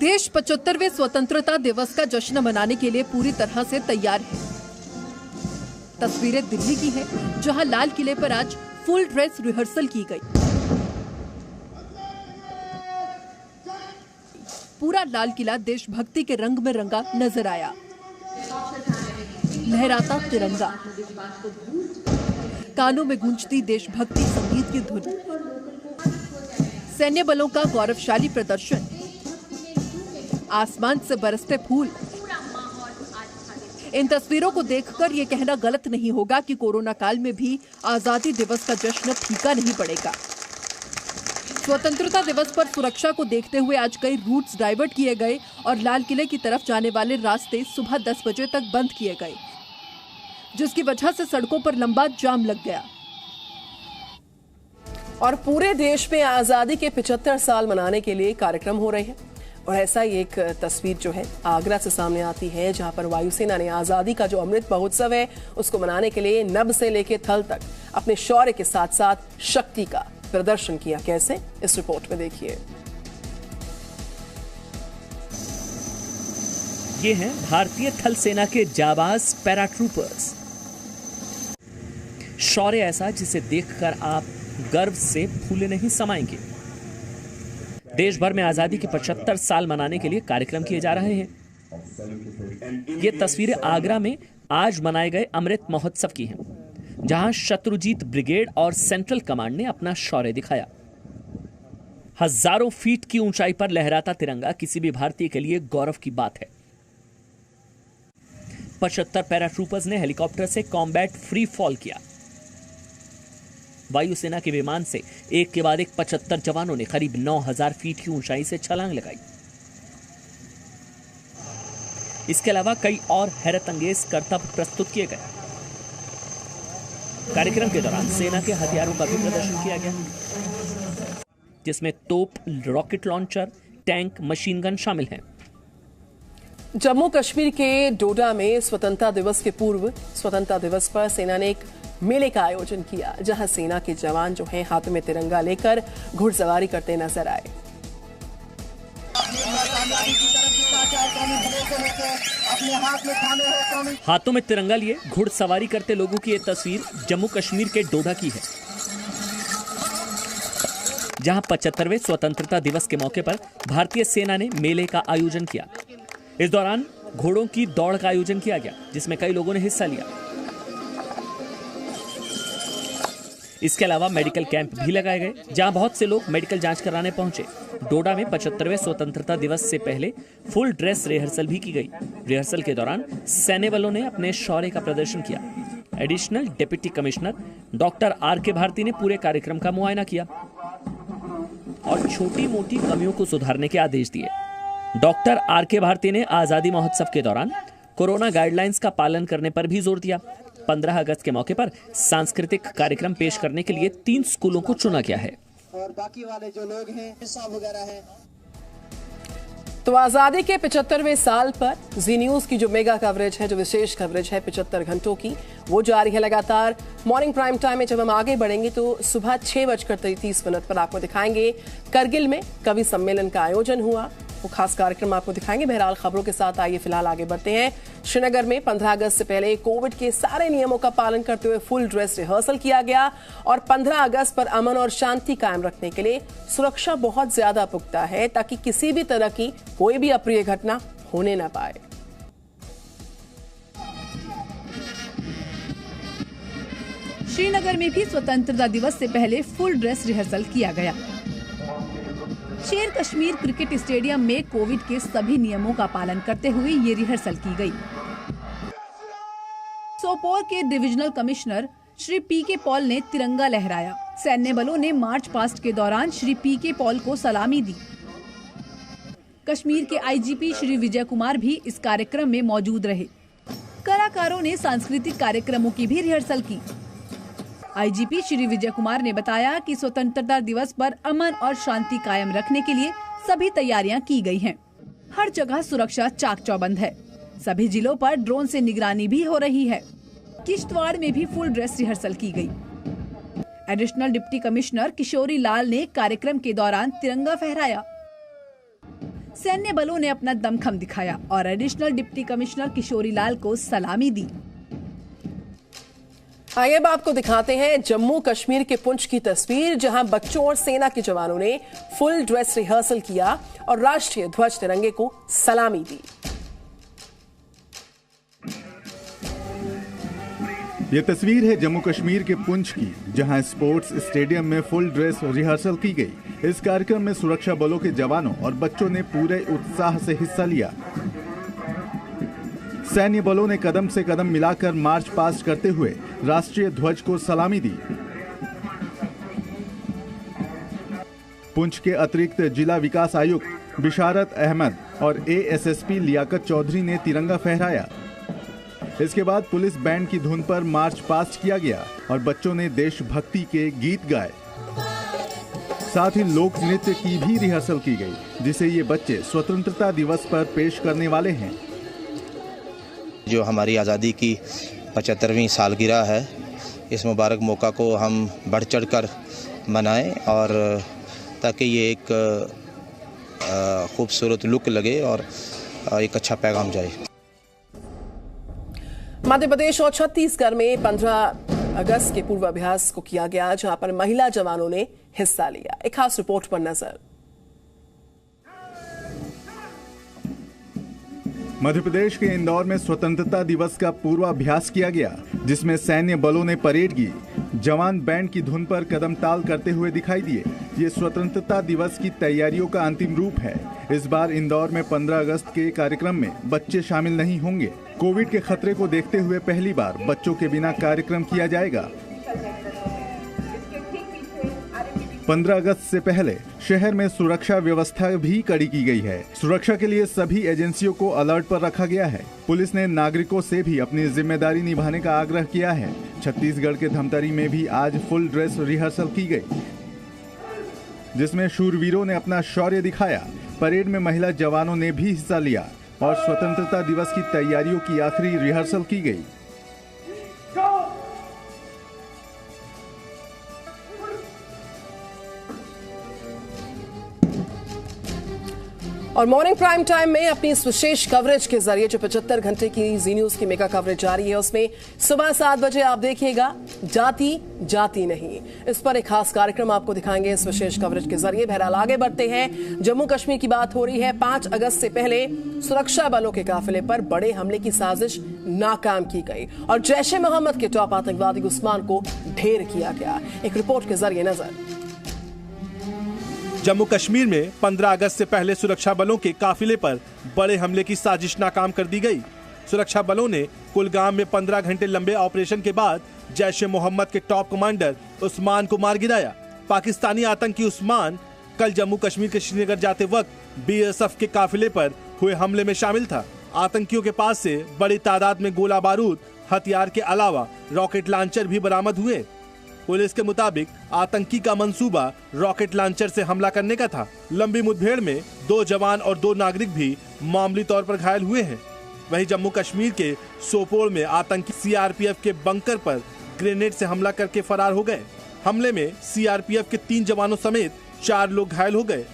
देश 75वें स्वतंत्रता दिवस का जश्न मनाने के लिए पूरी तरह से तैयार है। तस्वीरें दिल्ली की हैं, जहां लाल किले पर आज फुल ड्रेस रिहर्सल की गई। पूरा लाल किला देशभक्ति के रंग में रंगा नजर आया। लहराता तिरंगा, कानों में गूंजती देशभक्ति संगीत की धुन, सैन्य बलों का गौरवशाली प्रदर्शन, आसमान से बरसते फूल। इन तस्वीरों को देखकर ये कहना गलत नहीं होगा कि कोरोना काल में भी आजादी दिवस का जश्न फीका नहीं पड़ेगा। स्वतंत्रता दिवस पर सुरक्षा को देखते हुए आज कई रूट्स डाइवर्ट किए गए और लाल किले की तरफ जाने वाले रास्ते सुबह 10 बजे तक बंद किए गए, जिसकी वजह से सड़कों पर लंबा जाम लग गया। और पूरे देश में आजादी के 75 साल मनाने के लिए कार्यक्रम हो रहे हैं। और ऐसा ही एक तस्वीर जो है आगरा से सामने आती है, जहां पर वायुसेना ने आजादी का जो अमृत महोत्सव है उसको मनाने के लिए नभ से लेकर थल तक अपने शौर्य के साथ साथ शक्ति का प्रदर्शन किया। कैसे, इस रिपोर्ट में देखिए। ये हैं भारतीय थल सेना के जाबाज पैराट्रूपर्स। शौर्य ऐसा जिसे देखकर आप गर्व से फूले नहीं समाएंगे। देश भर में आजादी के 75 साल मनाने के लिए कार्यक्रम किए जा रहे हैं। ये तस्वीरें आगरा में आज मनाए गए अमृत महोत्सव की हैं, जहां शत्रुजीत ब्रिगेड और सेंट्रल कमांड ने अपना शौर्य दिखाया। हजारों फीट की ऊंचाई पर लहराता तिरंगा किसी भी भारतीय के लिए गौरव की बात है। 75 पैराट्रूपर्स ने हेलीकॉप्टर से कॉम्बैट फ्री फॉल किया। वायुसेना के विमान से एक के बाद एक 75 जवानों ने करीब 9000 फीट की ऊंचाई से छलांग लगाई। इसके अलावा कई और हैरत अंगेज करतब प्रस्तुत किए गए। कार्यक्रम के दौरान सेना के हथियारों का भी प्रदर्शन किया गया, जिसमें तोप, rocket launcher, tank, machine gun शामिल हैं। जम्मू कश्मीर के डोडा में स्वतंत्रता दिवस के पूर्व स्वतंत्रता दिवस पर सेना ने एक मेले का आयोजन किया, जहां सेना के जवान जो हैं हाथों में तिरंगा लेकर घुड़सवारी करते नजर आए। हाथों में तिरंगा लिए घुड़सवारी करते लोगों की ये तस्वीर जम्मू कश्मीर के डोडा की है, जहां 75वें स्वतंत्रता दिवस के मौके पर भारतीय सेना ने मेले का आयोजन किया। इस दौरान घोड़ों की दौड़ का आयोजन किया गया, जिसमें कई लोगों ने हिस्सा लिया। इसके अलावा मेडिकल कैंप भी लगाए गए, जहां बहुत से लोग मेडिकल जांच कराने पहुंचे। डोडा में 75वें स्वतंत्रता दिवस से पहले फुल ड्रेस रिहर्सल भी की गई। रिहर्सल के दौरान सैन्य बलों ने अपने शौर्य का प्रदर्शन किया। Additional deputy commissioner doctor R K. Bharati ने पूरे कार्यक्रम का मुआयना किया और छोटी मोटी कमियों को सुधारने के आदेश दिए। Doctor R K. भारती ने आजादी महोत्सव के दौरान कोरोना गाइडलाइंस का पालन करने पर भी जोर दिया। 15 अगस्त के मौके पर सांस्कृतिक कार्यक्रम पेश करने के लिए 3 स्कूलों को चुना गया है। और बाकी वाले जो लोग हैं हिसाब वगैरह है। तो आजादी के 75वें साल पर जी न्यूज की जो मेगा कवरेज है, जो विशेष कवरेज है 75 घंटों की, वो जारी है लगातार। मॉर्निंग प्राइम टाइम में जब हम आगे बढ़ेंगे तो सुबह 6:30 पर आपको दिखाएंगे करगिल में कवि सम्मेलन का आयोजन हुआ। वो खास कार्यक्रम आपको दिखाएंगे। बहरहाल खबरों के साथ आइए फिलहाल आगे बढ़ते हैं। श्रीनगर में 15 अगस्त से पहले कोविड के सारे नियमों का पालन करते हुए फुल ड्रेस रिहर्सल किया गया और 15 अगस्त पर अमन और शांति कायम रखने के लिए सुरक्षा बहुत ज्यादा पुख्ता है, ताकि किसी भी तरह की कोई भी अप्रिय घटना होने न पाए। श्रीनगर में भी स्वतंत्रता दिवस से पहले फुल ड्रेस रिहर्सल किया गया। शेर कश्मीर क्रिकेट स्टेडियम में कोविड के सभी नियमों का पालन करते हुए ये रिहर्सल की गई। सोपोर के divisional commissioner Shri PK. Paul ने तिरंगा लहराया। सैन्य बलों ने मार्च पास्ट के दौरान श्री पी.के. पॉल को सलामी दी। कश्मीर के आईजीपी श्री विजय कुमार भी इस कार्यक्रम में मौजूद रहे। कलाकारों ने सांस्कृतिक कार्यक्रमों की भी रिहर्सल की। आईजीपी श्री विजय कुमार ने बताया कि स्वतंत्रता दिवस पर अमन और शांति कायम रखने के लिए सभी तैयारियां की गई हैं। हर जगह सुरक्षा चाक चौबंद है। सभी जिलों पर ड्रोन से निगरानी भी हो रही है। किश्तवाड़ में भी फुल ड्रेस रिहर्सल की गई। Additional deputy commissioner Kishori Lal ने कार्यक्रम के दौरान तिरंगा फहराया। सैन्य बलों ने अपना दमखम दिखाया और additional deputy commissioner Kishori Lal को सलामी दी। आइए अब आपको दिखाते हैं जम्मू कश्मीर के पुंछ की तस्वीर, जहां बच्चों और सेना के जवानों ने फुल ड्रेस रिहर्सल किया और राष्ट्रीय ध्वज तिरंगे को सलामी दी। ये तस्वीर है जम्मू कश्मीर के पुंछ की, जहां स्पोर्ट्स स्टेडियम में फुल ड्रेस रिहर्सल की गई। इस कार्यक्रम में सुरक्षा बलों के जवानों और बच्चों ने पूरे उत्साह से हिस्सा लिया। सैन्य बलों ने कदम से कदम मिलाकर मार्च पास्ट करते हुए राष्ट्रीय ध्वज को सलामी दी। पुंछ के अतिरिक्त जिला विकास आयुक्त बिशारत अहमद और एएसएसपी लियाकत चौधरी ने तिरंगा फहराया। इसके बाद पुलिस बैंड की धुन पर मार्च पास्ट किया गया और बच्चों ने देशभक्ति के गीत गाए। साथ ही लोक नृत्य की भी रिहर्सल की गई, जिसे ये बच्चे स्वतंत्रता दिवस पर पेश करने वाले हैं। जो हमारी आज़ादी की 75वीं सालगिरह है, इस मुबारक मौका को हम बढ़ चढ़ कर मनाएं और ताकि ये एक खूबसूरत लुक लगे और एक अच्छा पैगाम जाए। मध्य प्रदेश और छत्तीसगढ़ में 15 अगस्त के पूर्वाभ्यास को किया गया, जहां पर महिला जवानों ने हिस्सा लिया। एक खास रिपोर्ट पर नजर। मध्य प्रदेश के इंदौर में स्वतंत्रता दिवस का पूर्वाभ्यास किया गया, जिसमें सैन्य बलों ने परेड की। जवान बैंड की धुन पर कदम ताल करते हुए दिखाई दिए। ये स्वतंत्रता दिवस की तैयारियों का अंतिम रूप है। इस बार इंदौर में 15 अगस्त के कार्यक्रम में बच्चे शामिल नहीं होंगे। कोविड के खतरे को देखते हुए पहली बार बच्चों के बिना कार्यक्रम किया जाएगा। 15 अगस्त से पहले शहर में सुरक्षा व्यवस्था भी कड़ी की गई है। सुरक्षा के लिए सभी एजेंसियों को अलर्ट पर रखा गया है। पुलिस ने नागरिकों से भी अपनी जिम्मेदारी निभाने का आग्रह किया है। छत्तीसगढ़ के धमतरी में भी आज फुल ड्रेस रिहर्सल की गई, जिसमें शूरवीरों ने अपना शौर्य दिखाया। परेड में महिला जवानों ने भी हिस्सा लिया और स्वतंत्रता दिवस की तैयारियों की आखिरी रिहर्सल की गई। और मॉर्निंग प्राइम टाइम में अपनी इस विशेष कवरेज के जरिए जो 75 घंटे की जी न्यूज की मेगा कवरेज जारी है, उसमें सुबह 7 बजे आप देखिएगा जाति जाति नहीं। इस पर एक खास कार्यक्रम आपको दिखाएंगे इस विशेष कवरेज के जरिए। बहरहाल आगे बढ़ते हैं। जम्मू कश्मीर की बात हो रही है। 5 अगस्त से पहले सुरक्षा बलों के काफिले पर बड़े हमले की साजिश नाकाम की गई और जैश-ए मोहम्मद के टॉप आतंकवादी उस्मान को ढेर किया गया। एक रिपोर्ट के जरिए नजर। जम्मू कश्मीर में 15 अगस्त से पहले सुरक्षा बलों के काफिले पर बड़े हमले की साजिश नाकाम कर दी गई। सुरक्षा बलों ने कुलगाम में 15 घंटे लंबे ऑपरेशन के बाद जैश-ए मोहम्मद के टॉप कमांडर उस्मान को मार गिराया। पाकिस्तानी आतंकी उस्मान कल जम्मू कश्मीर के श्रीनगर जाते वक्त बीएसएफ के काफिले पर हुए हमले में शामिल था। आतंकियों के पास से बड़ी तादाद में गोला बारूद, हथियार के अलावा रॉकेट लॉन्चर भी बरामद हुए। पुलिस के मुताबिक आतंकी का मंसूबा रॉकेट लॉन्चर से हमला करने का था। लंबी मुठभेड़ में 2 जवान और 2 नागरिक भी मामूली तौर पर घायल हुए हैं। वहीं जम्मू कश्मीर के सोपोर में आतंकी सीआरपीएफ के बंकर पर ग्रेनेड से हमला करके फरार हो गए। हमले में सीआरपीएफ के 3 जवानों समेत 4 लोग घायल हो गए।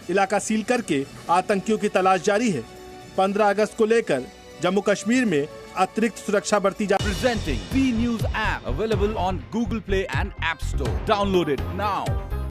इलाका सील करके आतंकियों की तलाश जारी है। 15 अगस्त को लेकर जम्मू कश्मीर में अतिरिक्त सुरक्षा बढ़ती जा। Presenting B News app available on Google Play and App Store. Download it now.